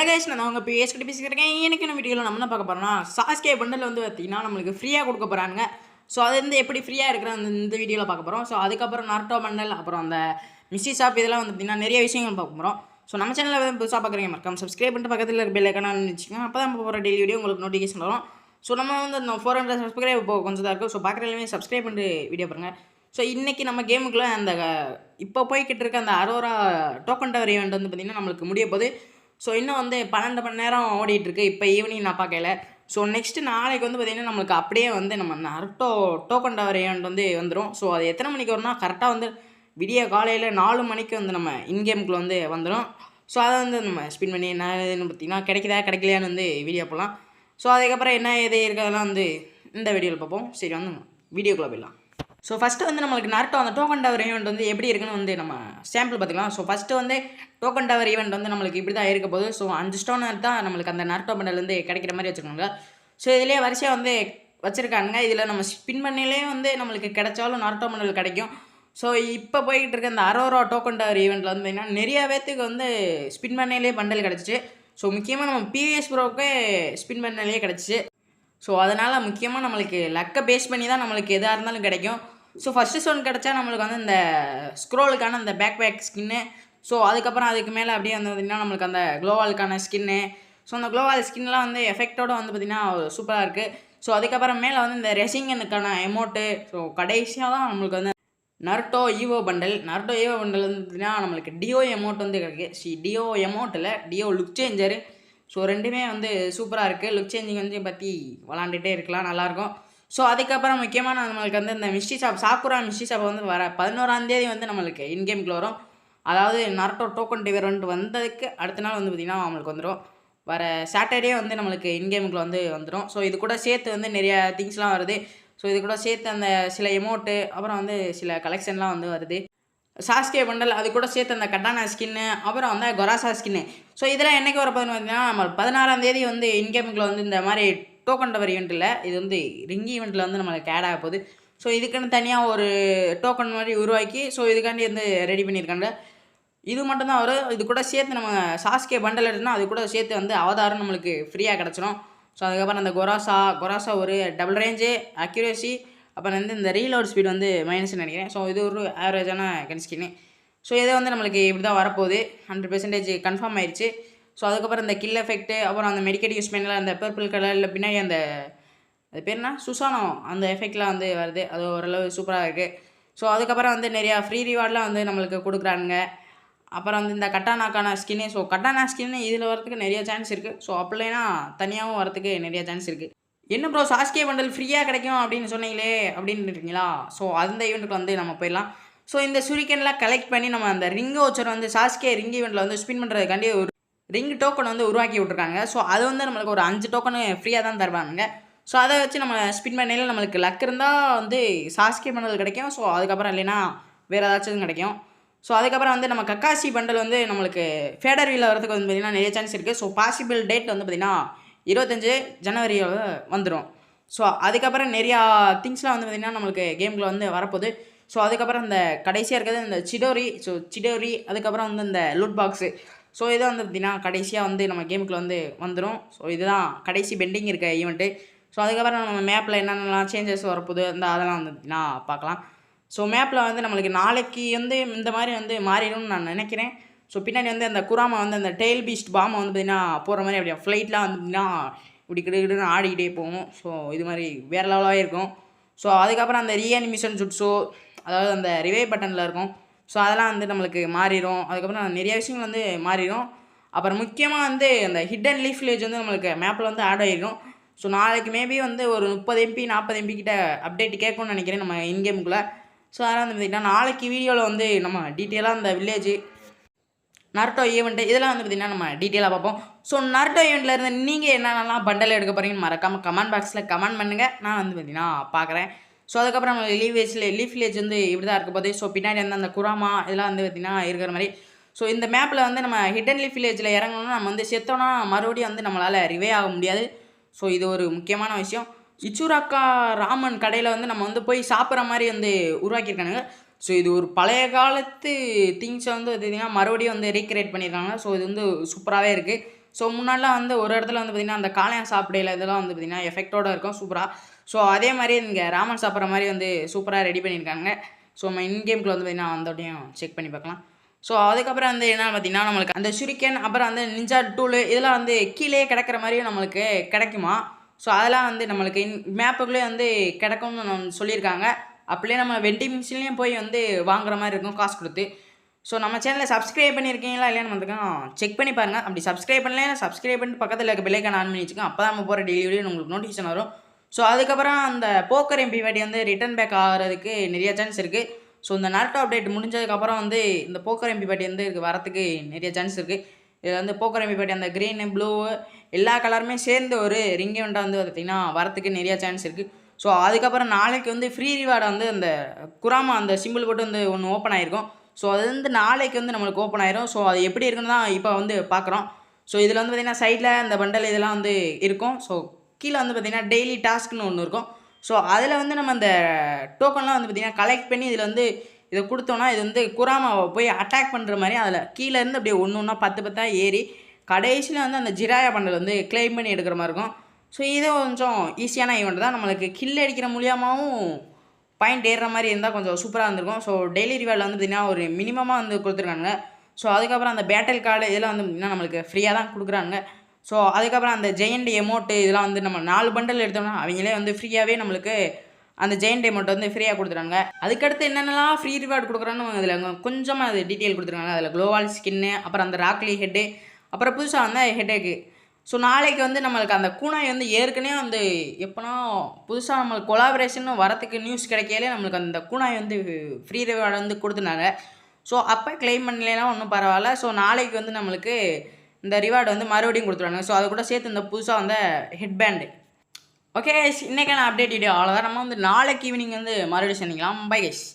Guys நான் உங்கள் பேசிக்கிட்டு பேசிக்கிறேன். எனக்கு என்ன வீடியோவில் நம்ம என்ன பார்க்க போகிறோம்னா சாஸ்கே பண்டல் வந்து பார்த்தீங்கன்னா நம்மளுக்கு ஃப்ரீயாக கொடுக்க போகிறாங்க. ஸோ அது வந்து எப்படி ஃப்ரீயாக இருக்கிற இந்த வீடியோவில் பார்க்க போகிறோம். ஸோ அதுக்கப்புறம் நார்டோ பண்டல் அப்புறம் அந்த மிஸ்ஸி ஷாப் இதெல்லாம் வந்து பார்த்தீங்கன்னா நிறைய விஷயங்கள் பார்க்க போகிறோம். ஸோ நம்ம சேனலில் வந்து புதுசாக பார்க்குறீங்க மறக்காம சப்ஸ்கிரைப் பண்ணிட்டு பக்கத்தில் இருக்க பெல் ஐக்கான வச்சுக்கோங்க. அப்போ தான் போகிற டெய்லி வீடியோ உங்களுக்கு நோட்டிஃபிகேஷன் வரும். ஸோ நம்ம வந்து 400 சப்ஸ்கிரைப் இப்போ கொஞ்சம் தான் இருக்கும். ஸோ பார்க்குற எல்லாமே சப்ஸ்கிரைப் பண்ணிட்டு வீடியோ பாருங்கள். ஸோ இன்றைக்கி நம்ம கேமுக்குள்ளே அந்த இப்போ போய்கிட்டு இருக்க அந்த அரோரா டோக்கன் டவர் ஈவெண்ட் வந்து பார்த்திங்கன்னா நம்மளுக்கு முடிய போது. ஸோ இன்னும் வந்து 12 மணி நேரம் ஓடிட்டுருக்கு. இப்போ ஈவினிங் நான் பார்க்கல. ஸோ நெக்ஸ்ட்டு நாளைக்கு வந்து பார்த்திங்கன்னா நம்மளுக்கு அப்படியே வந்து நம்ம நருட்டோ டோக்கன் டவர் ஈவெண்ட் வந்து வந்துடும். ஸோ அது எத்தனை மணிக்கு வரும்னா கரெக்டாக வந்து விடிய காலையில் 4 மணிக்கு வந்து நம்ம இன்கேமுக்குள்ள வந்து வந்துடும். ஸோ அதை வந்து நம்ம ஸ்பின் பண்ணி என்ன இதுன்னு பார்த்திங்கன்னா கிடைக்குதா கிடைக்கலையான்னு வந்து வீடியோ போடலாம். ஸோ அதுக்கப்புறம் என்ன இது இருக்கிறதெல்லாம் வந்து இந்த வீடியோவில் பார்ப்போம். சரி வந்து வீடியோக்குள்ளே போயிடலாம். ஸோ ஃபஸ்ட்டு வந்து நம்மளுக்கு நருட்டோ அந்த டோக்கன் டவர் ஈவெண்ட் வந்து எப்படி இருக்குன்னு வந்து நம்ம சாம்பிள் பார்த்துக்கலாம். ஸோ ஃபஸ்ட்டு வந்து டோக்கன் டவர் ஈவெண்ட் வந்து நம்மளுக்கு இப்படி தான் இருக்க போகுது. ஸோ 5 ஸ்டோன் தான் நம்மளுக்கு அந்த நருட்டோ பண்டல் வந்து கிடைக்கிற மாதிரி வச்சுருக்காங்க. ஸோ இதிலே வரிசையாக வந்து வச்சுருக்காங்க. இதில் நம்ம ஸ்பின் பண்ணிலே வந்து நம்மளுக்கு கிடைச்சாலும் நருட்டோ பண்டல் கிடைக்கும். ஸோ இப்போ போய்கிட்டு இருக்க அந்த அரோரா டோக்கன் டவர் ஈவெண்ட்டில் வந்து பார்த்திங்கன்னா நிறையா பேர்த்துக்கு வந்து ஸ்பின் பண்ணிலே பண்டல் கிடச்சிச்சு. ஸோ முக்கியமாக நம்ம பிவிஎஸ் ப்ரோவுக்கு ஸ்பின் பண்ணிலே கிடச்சிச்சு. ஸோ அதனால் முக்கியமாக நம்மளுக்கு லக்கை பேஸ் பண்ணி தான் நம்மளுக்கு எதாக இருந்தாலும் கிடைக்கும். ஸோ ஃபஸ்ட்டு ஸ்டோன் கிடச்சா நம்மளுக்கு வந்து இந்த ஸ்க்ரோலுக்கான அந்த பேக் ஸ்கின்னு. ஸோ அதுக்கப்புறம் அதுக்கு மேலே அப்படியே வந்து பார்த்திங்கன்னா நம்மளுக்கு அந்த க்ளோவாலுக்கான ஸ்கின்னு. ஸோ அந்த க்ளோவால் ஸ்கின்லாம் வந்து எஃபெக்டோடு வந்து பார்த்திங்கன்னா சூப்பராக இருக்குது. ஸோ அதுக்கப்புறம் மேலே வந்து இந்த ரெசிங்கனுக்கான எமௌண்ட்டு. ஸோ கடைசியாக தான் நம்மளுக்கு வந்து நருட்டோ ஈவோ பண்டல் வந்து பார்த்திங்கன்னா நம்மளுக்கு டிஓ எமௌண்ட் வந்து கிடைக்குது. டிஓ எமௌண்ட் இல்லை, டிஓ லுக் சேஞ்சரு. ஸோ ரெண்டுமே வந்து சூப்பராக இருக்குது. லுக் சேஞ்சிங் வந்து பற்றி விளாண்டுட்டே இருக்கலாம், நல்லாயிருக்கும். ஸோ அதுக்கப்புறம் முக்கியமாக நம்மளுக்கு வந்து இந்த மிஸ்டி ஷாப் சாக்குரா மிஸ்டி ஷாப் வந்து வர 11ஆம் தேதி வந்து நம்மளுக்கு இன்கேமுக்குள்ள வரும். அதாவது நருட்டோ டோக்கன் டிவெண்ட் வந்ததுக்கு அடுத்த நாள் வந்து பார்த்திங்கன்னா நம்மளுக்கு வந்துடும். வர சாட்டர்டே வந்து நம்மளுக்கு இன்கேமுக்குள்ள வந்து வந்துடும். ஸோ இது கூட சேர்த்து வந்து நிறையா திங்ஸ்லாம் வருது. ஸோ இது கூட சேர்த்து அந்த சில எமௌண்ட்டு அப்புறம் வந்து சில கலெக்ஷன்லாம் வந்து வருது. சாஸ்கே பண்டல் அது கூட சேர்த்து அந்த கட்டானா ஸ்கின்னு அப்புறம் வந்து கொராசா ஸ்கின்னு. ஸோ இதெல்லாம் என்றைக்கு வரப்போகுதுன்னு பார்த்தீங்கன்னா நம்ம 16ஆம் தேதி வந்து இன்கேமுக்குள்ள வந்து இந்த மாதிரி டோக்கன் டவர் ஈவெண்ட் இல்லை, இது வந்து ரிங் ஈவெண்ட்டில் வந்து நம்மளுக்கு ஆட் ஆக போகுது. ஸோ இதுக்குன்னு தனியாக ஒரு டோக்கன் மாதிரி உருவாக்கி ஸோ இதுக்காண்டி வந்து ரெடி பண்ணியிருக்காங்க. இது மட்டும்தான் வரும். இது கூட சேர்த்து நம்ம சாஸ்கே பண்டல் எடுத்துனா அது கூட சேர்த்து வந்து அவதாரம் நம்மளுக்கு ஃப்ரீயாக கிடச்சிரும். ஸோ அதுக்கப்புறம் அந்த கொராசா ஒரு டபுள் ரேஞ்சு அக்யூரேசி அப்புறம் வந்து இந்த ரீலோட் ஸ்பீட் வந்து மைனஸ்ன்னு நினைக்கிறேன். ஸோ இது ஒரு ஆவரேஜான கன் ஸ்கின்னு. ஸோ இது வந்து நம்மளுக்கு இப்படி தான் வரப்போகுது. 100% கன்ஃபார்ம் ஆயிடுச்சு. ஸோ அதுக்கப்புறம் இந்த கில் எஃபெக்ட்டு அப்புறம் அந்த மெடிக்கேட் யூஸ் பண்ணல அந்த பர்பிள் கலரில் பின்னாடி அந்த அது பேர் என்ன சுசானோ அந்த எஃபெக்ட்லாம் வந்து வருது. அது ஓரளவு சூப்பராக இருக்குது. ஸோ அதுக்கப்புறம் வந்து நிறையா ஃப்ரீ ரிவார்ட்லாம் வந்து நம்மளுக்கு கொடுக்குறானுங்க. அப்புறம் வந்து இந்த கட்டானாக்கான ஸ்கின்னு. ஸோ கட்டானா ஸ்கின்னு இதில் வரதுக்கு நிறைய சான்ஸ் இருக்குது. ஸோ அப்படின்னா தனியாகவும் வரதுக்கு நிறைய சான்ஸ் இருக்குது. என்ன ப்ரோ சாஸ்கே பண்டல் ஃப்ரீயாக கிடைக்கும் அப்படின்னு சொன்னீங்களே அப்படின்னு இருக்கீங்களா? ஸோ அந்த ஈவெண்ட்டுக்கு வந்து நம்ம போயிடலாம். ஸோ இந்த சுரிக்கன்லாம் கலெக்ட் பண்ணி நம்ம அந்த ரிங் வச்சர் வந்து சாஸ்கே ரிங் ஈவெண்ட்டில் வந்து ஸ்பின் பண்ணுறதுக்காண்டி ஒரு ரிங் டோக்கன் வந்து உருவாக்கி விட்ருக்காங்க. ஸோ அது வந்து நம்மளுக்கு ஒரு 5 டோக்கனு ஃப்ரீயாக தான் தருவாங்க. ஸோ அதை வச்சு நம்ம ஸ்பின் பண்ணையில் நம்மளுக்கு லக் இருந்தால் வந்து சாஸ்கே பண்டல் கிடைக்கும். ஸோ அதுக்கப்புறம் இல்லைன்னா வேறு ஏதாச்சும் கிடைக்கும். ஸோ அதுக்கப்புறம் வந்து நம்ம கக்காசி பண்டல் வந்து நம்மளுக்கு ஃபேடர் வீலில் வரதுக்கு வந்து பார்த்திங்கன்னா நிறைய சான்ஸ் இருக்குது. ஸோ பாசிபிள் டேட் வந்து பார்த்திங்கன்னா 25 ஜனவரியில் வந்துடும். ஸோ அதுக்கப்புறம் நிறையா திங்ஸ்லாம் வந்து பார்த்திங்கன்னா நம்மளுக்கு கேமில் வந்து வரப்போகுது. ஸோ அதுக்கப்புறம் இந்த கடைசியாக இருக்கிறது இந்த சிடோரி அதுக்கப்புறம் வந்து இந்த லூட் பாக்ஸு. ஸோ இதை வந்து பார்த்திங்கன்னா கடைசியாக வந்து நம்ம கேமுக்குள்ள வந்து வந்துடும். ஸோ இதுதான் கடைசி பெண்டிங் இருக்க ஈவெண்ட்டு. ஸோ அதுக்கப்புறம் நம்ம மேப்பில் என்னென்னலாம் சேஞ்சஸ் வரப்போகுது அதெல்லாம் வந்து பார்த்திங்கன்னா பார்க்கலாம். ஸோ மேப்பில் வந்து நம்மளுக்கு நாளைக்கு வந்து இந்த மாதிரி வந்து மாறிடும்னு நான் நினைக்கிறேன். ஸோ பின்னாடி வந்து அந்த குராமா வந்து அந்த டெயில் பீஸ்ட் பாமை வந்து பார்த்திங்கன்னா போகிற மாதிரி அப்படியே ஃப்ளைட்லாம் வந்து பார்த்திங்கன்னா இப்படி கிடுன்னு ஆடிக்கிட்டே போகும். ஸோ இது மாதிரி வேறு லெவலாகவே இருக்கும். ஸோ அதுக்கப்புறம் அந்த ரீஅனிமேஷன் ஜுட்ஸோ அதாவது அந்த ரிவைவ் பட்டனில் இருக்கும். ஸோ அதெல்லாம் வந்து நம்மளுக்கு மாறிடும். அதுக்கப்புறம் நிறைய விஷயங்கள் வந்து மாறிடும். அப்புறம் முக்கியமாக வந்து அந்த ஹிடன் லீஃப் வில்லேஜ் வந்து நம்மளுக்கு மேப்பில் வந்து ஆட் ஆகிடும். ஸோ நாளைக்கு மேபி வந்து ஒரு 30 MP 40 MP கிட்ட அப்டேட் கேட்கும்னு நினைக்கிறேன் நம்ம இன்கேமுக்குள்ளே. ஸோ அதெல்லாம் வந்து பார்த்திங்கன்னா நாளைக்கு வீடியோவில் வந்து நம்ம டீட்டெயிலாக அந்த வில்லேஜு நருட்டோ ஈவெண்ட்டு இதெல்லாம் வந்து பார்த்திங்கன்னா நம்ம டீட்டெயிலாக பார்ப்போம். ஸோ நருட்டோ ஈவெண்ட்டில் இருந்து நீங்கள் என்னென்னலாம் பண்டல் எடுக்க போகிறீங்கன்னு மறக்காமல் கமெண்ட் பாக்ஸில் கமெண்ட் பண்ணுங்கள். நான் வந்து பார்த்திங்கன்னா பார்க்குறேன். ஸோ அதுக்கப்புறம் நம்ம லீஃப் வில்லேஜ் வந்து இப்படி தான் இருக்க போது. ஸோ பின்னாடி வந்து அந்த குராமா இதெல்லாம் வந்து பார்த்திங்கன்னா இருக்கிற மாதிரி. ஸோ இந்த மேப்பில் வந்து நம்ம ஹிடன் லீஃப் வில்லேஜில் இறங்கணும்னா நம்ம வந்து செத்தோன்னா மறுபடியும் வந்து நம்மளால் ரிவே ஆக முடியாது. ஸோ இது ஒரு முக்கியமான விஷயம். இச்சுராக்கா ராமன் கடையில் வந்து நம்ம வந்து போய் சாப்பிட்ற மாதிரி வந்து உருவாக்கியிருக்கானுங்க. ஸோ இது ஒரு பழைய காலத்து திங்ஸை வந்து பார்த்திங்கன்னா மறுபடியும் வந்து ரீக்ரியேட் பண்ணியிருக்காங்க. ஸோ இது வந்து சூப்பராகவே இருக்குது. ஸோ முன்னாடிலாம் வந்து ஒரு இடத்துல வந்து பார்த்திங்கன்னா அந்த காளையான் சாப்பிடையில இதெல்லாம் வந்து பார்த்திங்கன்னா எஃபெக்டோடு இருக்கும் சூப்பராக. ஸோ அதே மாதிரி இங்கே ராமன் சாப்பிட்ற மாதிரி வந்து சூப்பராக ரெடி பண்ணியிருக்காங்க. ஸோ நம்ம இன் கேம்குள்ள வந்து பார்த்திங்கன்னா அந்தோடையும் செக் பண்ணி பார்க்கலாம். ஸோ அதுக்கப்புறம் வந்து என்ன பார்த்திங்கன்னா நம்மளுக்கு அந்த ஷுரிக்கன் அப்புறம் வந்து நிஞ்சா டூலு இதெல்லாம் வந்து கீழே கிடக்கிற மாதிரியும் நம்மளுக்கு கிடைக்குமா. ஸோ அதெல்லாம் வந்து நம்மளுக்கு மேப்புக்குள்ளே வந்து கிடைக்கும்னு நம்ம சொல்லியிருக்காங்க. அப்படியே நம்ம வெண்டிங் மிஷின்லேயும் போய் வந்து வாங்குற மாதிரி இருக்கும் காசு கொடுத்து. ஸோ நம்ம சேனலை சப்ஸ்கிரைப் பண்ணியிருக்கீங்களா இல்லையான்னு வந்துருக்கோம் செக் பண்ணி பாருங்கள். அப்படி சப்ஸ்கிரைப் பண்ணலைன்னா சப்ஸ்கிரைப் பண்ணிட்டு பக்கத்தில் இருக்க பெல்லைக்கான ஆன் பண்ணி வச்சுக்கோங்க. அப்போ தான் நம்ம போகிற டெய்லி வீடியோ உங்களுக்கு நோட்டிஃபிகேஷன் வரும். ஸோ அதுக்கப்புறம் அந்த போக்கர் எம்பி வாட்டி வந்து ரிட்டர்ன் பேக் ஆகிறதுக்கு நிறைய சான்ஸ் இருக்குது. ஸோ இந்த நாருட்டோ அப்டேட் முடிஞ்சதுக்கப்புறம் வந்து இந்த போக்கர் எம்பி பாட்டி வந்து வரத்துக்கு நிறைய சான்ஸ் இருக்குது. இதில் வந்து போக்கர் எம்பி பாட்டி அந்த க்ரீனு ப்ளூ எல்லா கலருமே சேர்ந்து ஒரு ரிங் இவெண்ட்டாக வந்து பார்த்திங்கன்னா வரத்துக்கு நிறைய சான்ஸ் இருக்குது. ஸோ அதுக்கப்புறம் நாளைக்கு வந்து ஃப்ரீ ரிவார்டை வந்து அந்த குராமா அந்த சிம்பிள் போட்டு வந்து ஒன்று ஓப்பன் ஆகிருக்கும். ஸோ அது வந்து நாளைக்கு வந்து நம்மளுக்கு ஓப்பன் ஆயிரும். ஸோ அது எப்படி இருக்குன்னு தான் இப்போ வந்து பார்க்குறோம். ஸோ இதில் வந்து பார்த்திங்கன்னா சைடில் இந்த பண்டல் இதெல்லாம் வந்து இருக்கும். ஸோ கீழே வந்து பார்த்திங்கன்னா டெய்லி டாஸ்க்னு ஒன்று இருக்கும். ஸோ அதில் வந்து நம்ம அந்த டோக்கன்லாம் வந்து பார்த்திங்கன்னா கலெக்ட் பண்ணி இதில் வந்து இதை கொடுத்தோன்னா இது வந்து குராமாவை போய் அட்டாக் பண்ணுற மாதிரி அதில் கீழேருந்து அப்படியே ஒன்று ஒன்றா 10 ஏறி கடைசியில் வந்து அந்த ஜிராயா பண்டல் வந்து கிளைம் பண்ணி எடுக்கிற மாதிரி இருக்கும். ஸோ இது கொஞ்சம் ஈஸியான ஈவெண்ட் தான். நம்மளுக்கு கில் அடிக்கிற மூலியமாகவும் பாயிண்ட் ஏறுற மாதிரி இருந்தால் கொஞ்சம் சூப்பராக இருந்திருக்கும். ஸோ டெய்லி ரிவார்டில் வந்து பார்த்திங்கன்னா ஒரு மினிமமாக வந்து கொடுத்துருக்காங்க. ஸோ அதுக்கப்புறம் அந்த பேட்டில் கார்டு இதெல்லாம் வந்து பார்த்திங்கன்னா நம்மளுக்கு ஃப்ரீயாக தான் கொடுக்குறாங்க. ஸோ அதுக்கப்புறம் அந்த ஜெயண்ட் எமௌண்ட்டு இதெல்லாம் வந்து நம்ம 4 பண்டல் எடுத்தோம்னா அவங்களே வந்து ஃப்ரீயாகவே நம்மளுக்கு அந்த ஜெயண்ட் எமௌண்ட் வந்து ஃப்ரீயாக கொடுத்துறாங்க. அதுக்கடுத்து என்னென்னலாம் ஃப்ரீ ரிவார்டு கொடுக்குறான்னு அதில் கொஞ்சமாக அது டீட்டெயில் கொடுத்துருக்காங்க. அதில் குளோவால் ஸ்கின்னு அப்புறம் அந்த ராக்லி ஹெட்டு அப்புறம் புதுசாக வந்து ஹெட்டேக்கு. ஸோ நாளைக்கு வந்து நம்மளுக்கு அந்த கூனாய் வந்து ஏற்கனவே வந்து எப்போனா புதுசாக நம்மளுக்கு கொலாபரேஷன் வரத்துக்கு நியூஸ் கிடைக்கையிலே நம்மளுக்கு அந்த கூனாய் வந்து ஃப்ரீ ரிவார்டு வந்து கொடுத்துனாங்க. ஸோ அப்போ கிளைம் பண்ணலைன்னா ஒன்றும் பரவாயில்ல. ஸோ நாளைக்கு வந்து நம்மளுக்கு இந்த ரிவார்டு வந்து மறுபடியும் கொடுத்துருவாங்க. ஸோ அது கூட சேர்த்து இந்த புதுசாக வந்த ஹெட் பேண்டு. ஓகே, இன்றைக்கான அப்டேட் வீடியோ அவ்வளோதான். நம்ம வந்து நாளைக்கு ஈவினிங் வந்து மறுபடியும் சந்திக்கலாம். Bye guys.